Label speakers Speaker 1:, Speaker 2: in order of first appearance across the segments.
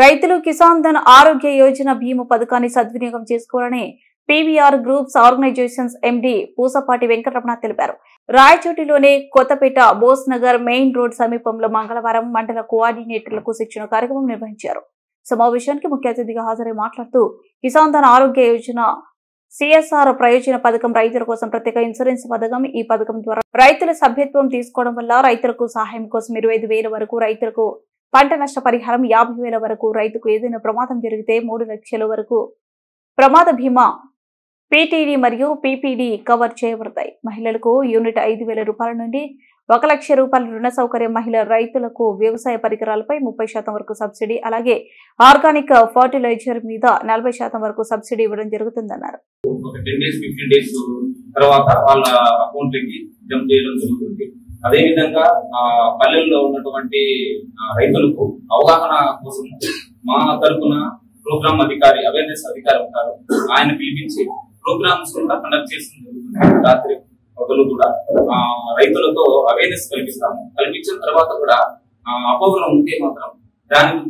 Speaker 1: రైతులు కిసాన్ ధన్ ఆరోగ్య యోజన బీమా పథకాన్ని సద్వినియోగం చేసుకోవాలని PVR groups organisations MD Pusapati Venkataramana తెలిపారు. రాయచోటిలోని కొత్తపేట బోస్ నగర్ మెయిన్ రోడ్ సమీపంలో మంగళవారం మండల కోఆర్డినేటర్లకు శిక్షణ కార్యక్రమం నిర్వహించారు. సమావేశానికి ముఖ్య అతిథిగా హాజరై మాట్లాడుతూ కిసాన్ ధన్ ఆరోగ్య యోజన సిఎస్ఆర్ ప్రయోజన పథకం రైతుల కోసం ప్రత్యేక ఇన్సూరెన్స్ పథకం. ఈ పథకం ద్వారా రైతుల సభ్యత్వం తీసుకోవడం వల్ల రైతులకు సహాయం కోసం 25,000 వరకు రైతులకు పంట నష్ట పరిహారం, 50,000 వరకు రైతుకు ఏదైనా ప్రమాదం జరిగితే 3 లక్షల వరకు ప్రమాద బీమా, పీటీడీ మరియు పీపీడీ కవర్ చేయబడతాయి. మహిళలకు యూనిట్ 5,000 రూపాయల నుండి 1 లక్ష రూపాయల రుణ సౌకర్యం. మహిళా రైతులకు వ్యవసాయ పరికరాలపై 30% వరకు సబ్సిడీ, అలాగే ఆర్గానిక్ ఫర్టిలైజర్ మీద 40% వరకు సబ్సిడీ ఇవ్వడం జరుగుతుందన్నారు.
Speaker 2: అదే విధంగా పల్లెల్లో ఉన్నటువంటి రైతులకు అవగాహన కోసం మా తరఫున ప్రోగ్రామ్ అధికారి, అవేర్నెస్ అధికారి ఉంటారు. ఆయన పిలిపించి ప్రోగ్రామ్స్ కూడా కండక్ట్ చేస్తుంది. రాత్రి పగలు కూడా రైతులతో అవేర్నెస్ కల్పించిన తర్వాత కూడా అపోహలు ఉంటే మాత్రం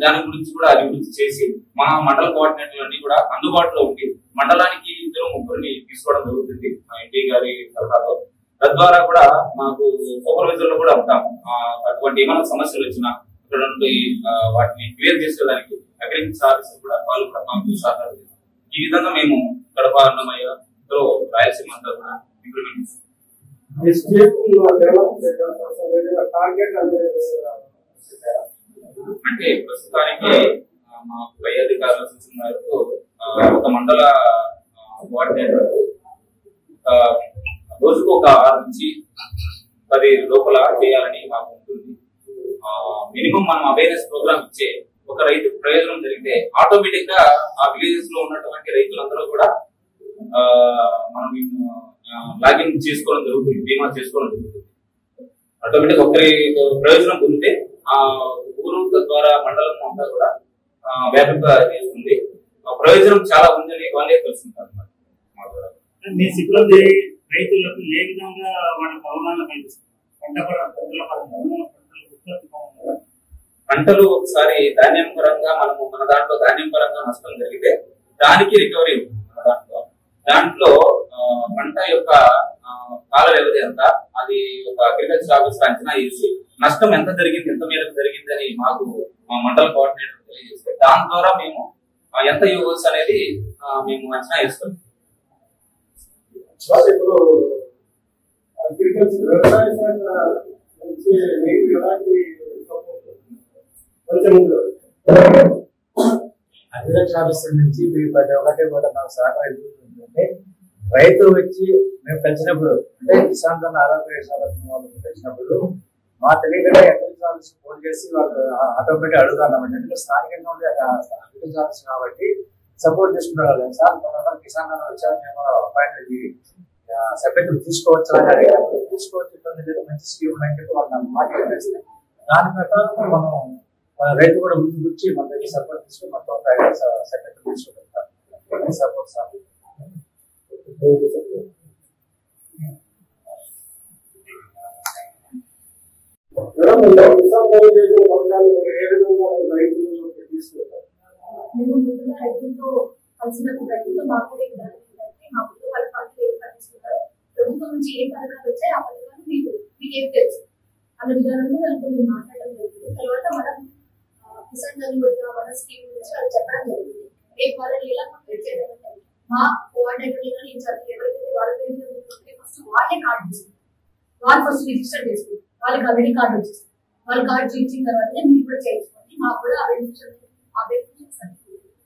Speaker 2: దాని గురించి కూడా అభివృద్ధి చేసి మా మండల కోఆర్డినేటర్లన్నీ కూడా అందుబాటులో ఉండి మండలానికి 2-3 తీసుకోవడం జరుగుతుంది మా ఎంపీ గారి సలహాతో. తద్వారా కూడా మాకు సూపర్వైజర్ లో కూడా ఉంటాము. అటువంటి ఏమైనా సమస్యలు వచ్చినా ఇక్కడ నుండి వాటిని క్లియర్ చేసేదానికి అగ్రికల్చర్ ఆఫీసర్ కూడా వాళ్ళు కూడా మాకు సహకారం. ఈ విధంగా మేము కడప, అన్నమయ్యతో రాయలసీమ అంతా కూడా ఇంప్లిమెంట్ చేస్తాం. అంటే ప్రస్తుతానికి మా పై అధికారుల సూచన మేరకు ఒక మండల కోఆర్డినేటర్ రోజుకు ఒక 6 నుంచి 10 లోపల చేయాలని మాకు ఉంటుంది. మినిమం మనం అవేర్నెస్ ప్రోగ్రామ్ ఇచ్చే ఒక రైతు ప్రయోజనం జరిగితే ఆటోమేటిక్ గా ఆ విలేజెస్ లో ఉన్నటువంటి రైతులందరూ కూడా మనం లాగిన్ చేసుకోవడం జరుగుతుంది, బీమా చేసుకోవడం జరుగుతుంది. ఆటోమేటిక్ ఒకరి ప్రయోజనం పొందితే ఆ ఊరు ద్వారా మండలం అంతా కూడా వ్యాపకంగా చేస్తుంది. ప్రయోజనం చాలా ఉందని వాళ్ళే తెలుసుకుంటారు.
Speaker 3: మీ సిబ్బంది రైతులకు ఏ విధంగా వాళ్ళకి అవగాహన కల్పిస్తారు?
Speaker 2: పంటలు ఒకసారి ధాన్యం పరంగా మన దాంట్లో ధాన్యం పరంగా నష్టం జరిగితే దానికి రికవరీ ఉంటుంది. దాంట్లో పంట యొక్క కాల వ్యవధి ఎంత, అది ఒక అగ్రికల్చర్ ఆఫీసర్ అంచనా వేసి నష్టం ఎంత జరిగింది, ఎంత మేరకు జరిగింది అని మాకు మా మండల కోఆర్డినేటర్ తెలియజేస్తే దాని ద్వారా మేము ఎంత ఇవ్వచ్చు అనేది మేము అంచనా వేస్తాం.
Speaker 4: ఇప్పుడు అగ్రికల్చర్ వ్యవసాయ శాఖ నుంచి
Speaker 5: అగ్రికల్చర్ ఆఫీసర్ నుంచి ఒకటే కూడా మాకు సహకారం అంటే రైతు వచ్చి మేము పెంచినప్పుడు అంటే కిసాన్ ధన్ ఆరోగ్య వాళ్ళు పెంచినప్పుడు మా తెలియకుండా అగ్రికల్చర్ ఆఫీసర్ ఫోన్ చేసి వాళ్ళు ఆటోమేటిక్ అడుగుతామంటే అంటే స్థానికంగా ఉండే అగ్రికల్చర్ ఆఫీసర్ కాబట్టి సపోర్ట్ చేసుకుంటారు. సార్ కొంతమంది కిసాన్ ధన్ వచ్చారు, మేము అపాయింట్మెంట్ సభ్యతలు తీసుకోవచ్చు అని అడిగినప్పుడు తీసుకోవచ్చు, మంచి స్కీమ్ ఉన్నాయని చెప్పి వాళ్ళు మాట్లాడి వేస్తే దాని ప్రకారం మనం రైతు కూడా ముందు గురించి మన దగ్గర సపోర్ట్ తీసుకుని మొత్తం సభ్యతలు తీసుకుంటాం. సపోర్ట్ సార్
Speaker 6: ప్రభుత్వం నుంచి ఏ పథకాలు వచ్చాయి ఆ పథకాలు మీకు ఏం తెలుసు అన్న విధానంలో వాళ్ళతో మేము మాట్లాడడం జరుగుతుంది. తర్వాత మనం కిసాన్ ధన్ యోజన మన స్కీమ్ గురించి వాళ్ళు చెప్పడం జరుగుతుంది. రేపు వాళ్ళని ఎలా కంప్లీట్ చేయడం అంటే మా కోఆర్డినేటర్లు కానీ ఎవరికైతే వాళ్ళ పేరు ఫస్ట్ వాళ్ళే కార్డు ఇస్తారు. వాళ్ళు ఫస్ట్ రిజిస్టర్ చేసుకుంటారు. వాళ్ళకి ఆల్రెడీ కార్డు వచ్చేస్తారు. వాళ్ళ కార్డు చూపించిన తర్వాతనే మీరు కూడా చేయించుకోండి. మాకు కూడా ఆ బెనిఫిట్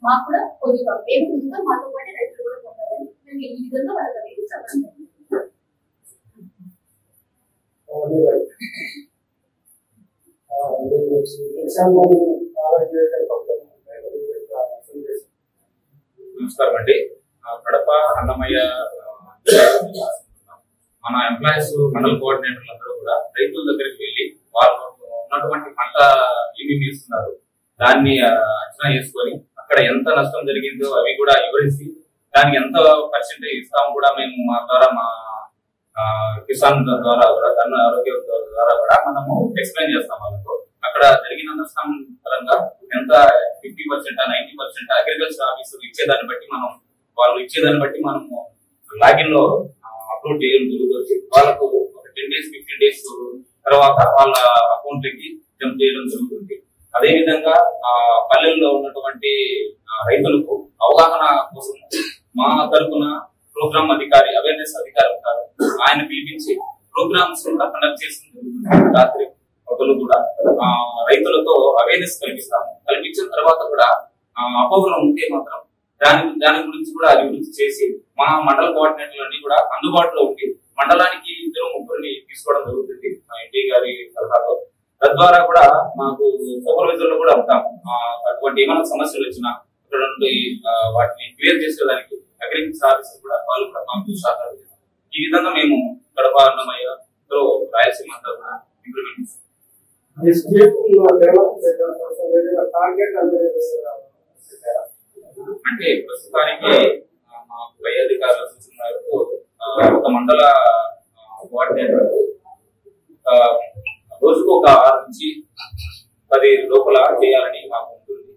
Speaker 6: మాకు కూడా పొందుతాం. మేము పొందుతాం, మాతో పాటు రైతులు కూడా పొందాలని మేము ఈ విధంగా వాళ్ళకి అనేది చెప్పడం జరుగుతుంది.
Speaker 2: నమస్కారం అండి. కడప, అన్నమయ్య మన ఎంప్లాయీస్, మండల కోఆర్డినేటర్లు అందరూ కూడా రైతుల దగ్గరికి వెళ్ళి వాళ్ళు ఉన్నటువంటి పంట ఏమేమి ఇస్తున్నారు దాన్ని అంచనా వేసుకొని అక్కడ ఎంత నష్టం జరిగిందో అవి కూడా వివరించి దానికి ఎంత పర్సెంటేజ్ ఇస్తాము కూడా మేము మా ద్వారా మా కిసాన్ ద్వారా కూడా ధన్ ఆరోగ్య ద్వారా కూడా మనము ఎక్స్ప్లెయిన్ చేస్తాం వాళ్ళకు. అక్కడ జరిగిన నష్టం పరంగా ఎంత 50% 80%, 90% అగ్రికల్చర్ ఆఫీసర్ ఇచ్చేదాన్ని బట్టి మనము లాగిన్ లో అప్లోడ్ చేయడం జరుగుతుంది. వాళ్ళకు ఒక 10 days 15 days తర్వాత వాళ్ళ అకౌంట్ కి జంప్ చేయడం జరుగుతుంది. అదే విధంగా పల్లెల్లో ఉన్నటువంటి రైతులకు అవగాహన కోసం మా తరఫున ప్రోగ్రామ్ అధికారి, అవేర్నెస్ అధికారి ఉంటారు. ఆయన పిలిపించి ప్రోగ్రామ్స్ కూడా కండక్ట్ చేస్తుంది. రాత్రి పగలు కూడా రైతులతో అవేర్నెస్ కల్పించిన తర్వాత కూడా అపోహలు ఉంటే మాత్రం దాని గురించి కూడా అభివృద్ధి చేసి మా మండల కోఆర్డినేటర్లు అన్ని కూడా అందుబాటులో ఉండి మండలానికి 2-3 తీసుకోవడం జరుగుతుంది మా ఎంపీ గారి సలహాతో. తద్వారా కూడా మాకు సూపర్వైజర్లు కూడా ఉంటాం. అటువంటి ఏమైనా సమస్యలు వచ్చినా ఇక్కడ నుండి వాటిని క్లియర్ చేసేదానికి అగ్రికల్చర్ ఆఫీసర్ కూడా వాళ్ళు కూడా మాకు సహకరిస్తారు. ఈ విధంగా మేము కడప, అన్నమయ్య, రాయలసీమ అంతా కూడా ఇంప్లిమెంట్ చేస్తాం. అంటే ప్రస్తుతానికి మా పై అధికారుల సూచన మేరకు ఒక మండల కోఆర్డినేటర్ రోజుకు ఒక 6 నుంచి 10 లోపల చేయాలని మాకు ఉంటుంది.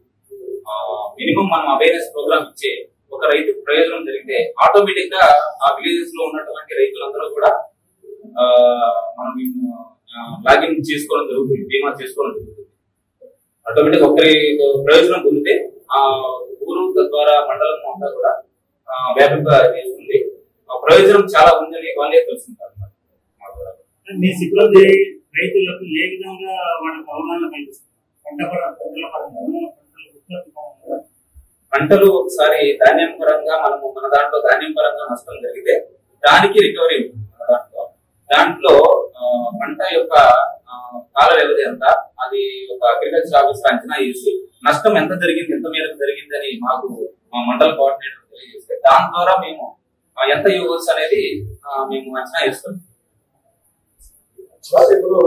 Speaker 2: మినిమం మనం అవేర్నెస్ ప్రోగ్రామ్ ఇచ్చే ఒక రైతుకు ప్రయోజనం జరిగితే ఆటోమేటిక్ గా ఆ విలేజెస్ లో ఉన్నటువంటి రైతులందరూ కూడా మనం లాగిన్ చేసుకోవడం జరుగుతుంది, బీమా చేసుకోవడం జరుగుతుంది. ఆటోమేటిక్ ఒకరి ప్రయోజనం పొందితే ఆ ఊరు తద్వారా మండలం అంతా కూడా వ్యాపకంగా చేస్తుంది. ప్రయోజనం చాలా ఉందని వాళ్ళే తెలుసుకుంటారు.
Speaker 3: మీ సిబ్బంది రైతులకు ఏ విధంగా వాళ్ళకి అవగాహన కల్పిస్తారు?
Speaker 2: పంటలు ఒకసారి ధాన్యం పరంగా మన దాంట్లో ధాన్యం పరంగా నష్టం జరిగితే దానికి రికవరీ ఉంటుంది. దాంట్లో పంట యొక్క కాల వ్యవధి ఎంత, అది ఒక అగ్రికల్చర్ ఆఫీసర్ అంచనా చేసి నష్టం ఎంత జరిగింది, ఎంత మేరకు జరిగింది అని మాకు మా మండల కోఆర్డినేటర్ తెలియజేస్తే దాని ద్వారా మేము ఎంత ఇవ్వచ్చు అనేది మేము అంచనా వేస్తాం.
Speaker 4: ఇప్పుడు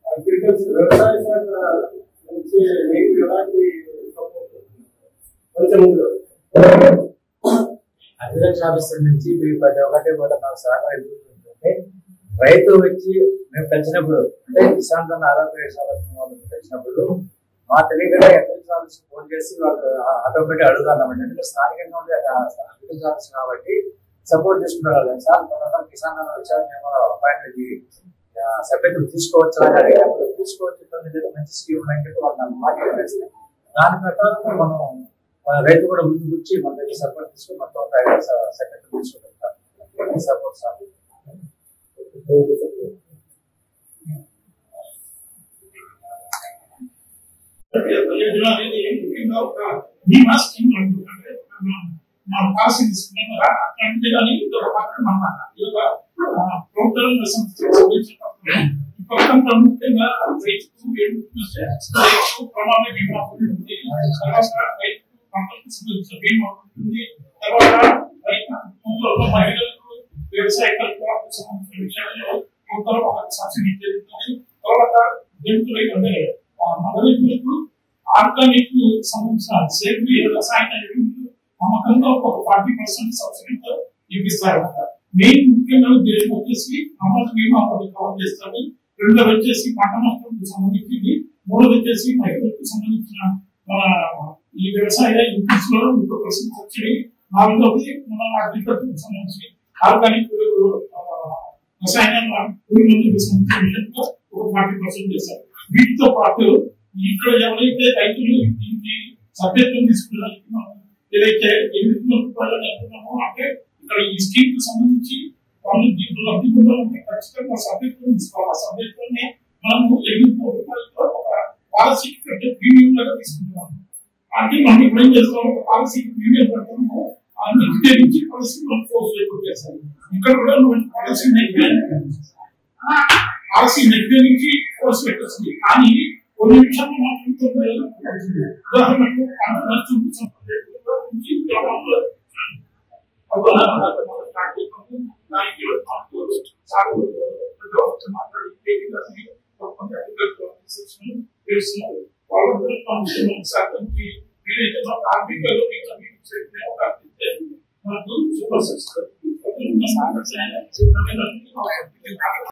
Speaker 4: అగ్రికల్చర్ వ్యవసాయ శాఖ నుంచి ఎలాంటి
Speaker 5: అగ్రికల్చర్ ఆఫీసర్ నుంచి ప్రతి ఒక్కటి కూడా నాకు సహకారం ఎదుగుతుంటే రైతు వచ్చి మేము పెంచినప్పుడు అంటే కిసాన్ ధన్ ఆరోగ్య వాళ్ళు పెంచినప్పుడు మా తెలియకుండా అగ్రికల్చర్ ఆఫీస్ ఫోన్ చేసి వాళ్ళు ఆటోమేటిక్ అడుగుతామండి. ఎందుకంటే స్థానికంగా ఉండే అగ్రికల్చర్ ఆఫీస్ కాబట్టి సపోర్ట్ తీసుకున్నారు. సార్ కిసాన్ ధన్ వచ్చారు, మేము అపాయింట్మెంట్ సభ్యతలు తీసుకోవచ్చు అని అడిగినప్పుడు తీసుకోవచ్చు, మంచి స్కీమ్ అని చెప్పి వాళ్ళు మాట్లాడేస్తే దాని ప్రకారం మనం రైతు కూడా ముందుకు వచ్చి మన దగ్గర సపోర్ట్ తీసుకుని మొత్తం సభ్యతలు తీసుకుంటాం. సపోర్ట్ సార్
Speaker 4: ముఖ్యంగా బీమా ఉంటుంది. తర్వాత మహిళలకు వ్యవసాయ కల్పనకు సంబంధించిన విషయాల్లో సబ్సిడీ జరుగుతుంది. తర్వాత మహిళలకు ఆర్గానిక్ సంబంధించిన సేంద్రీయ రసాయన ఎరువులు అమ్మకంలో ఒక 40% సబ్సిడీతో ఇప్పిస్తారు. మెయిన్ ముఖ్యంగా ఉద్దేశం వచ్చేసి అమలు బీమా కవర్ చేస్తారు. రెండోది వచ్చేసి పంట నష్టంకు సంబంధించింది. మూడోది వచ్చేసి మహిళలకు సంబంధించిన ఈ వ్యవసాయ ఇన్పుట్స్ లో 30% సబ్సిడీ. నాలుగోది మన అగ్రికల్చర్ సంబంధించి ఆర్గానిక్ రసాయన మందులకు సంబంధించిన విషయంలో ఒక 40% చేస్తారు. వీటితో పాటు ఇక్కడ ఎవరైతే రైతులు దీనికి సభ్యత్వం తీసుకున్నారో ఏదైతే రూపాయలు అంటే ఇక్కడ ఈ స్కీమ్ కు సంబంధించి వాళ్ళు దీంట్లో లబ్ధి పొందాలంటే ఖచ్చితంగా సభ్యత్వం తీసుకోవాలి. ఆ సభ్యత్వాన్ని మనము 800 రూపాయలతో ఒక పాలసీకి కట్టే ప్రీమియం లాగా తీసుకుంటున్నాము. అంటే మనం ఇప్పుడు ఏం చేస్తాం, ఒక పాలసీకి ప్రీమియం కడతాము, అందుకే నుంచి పాలసీ మనం ఫోర్స్ చేస్తాం. ఇక్కడ కూడా పాలసీ నెగ్గే నుంచి ఫోర్స్ పెట్టొస్తుంది. కానీ కొన్ని విషయాలు మాత్రం ఉదాహరణకు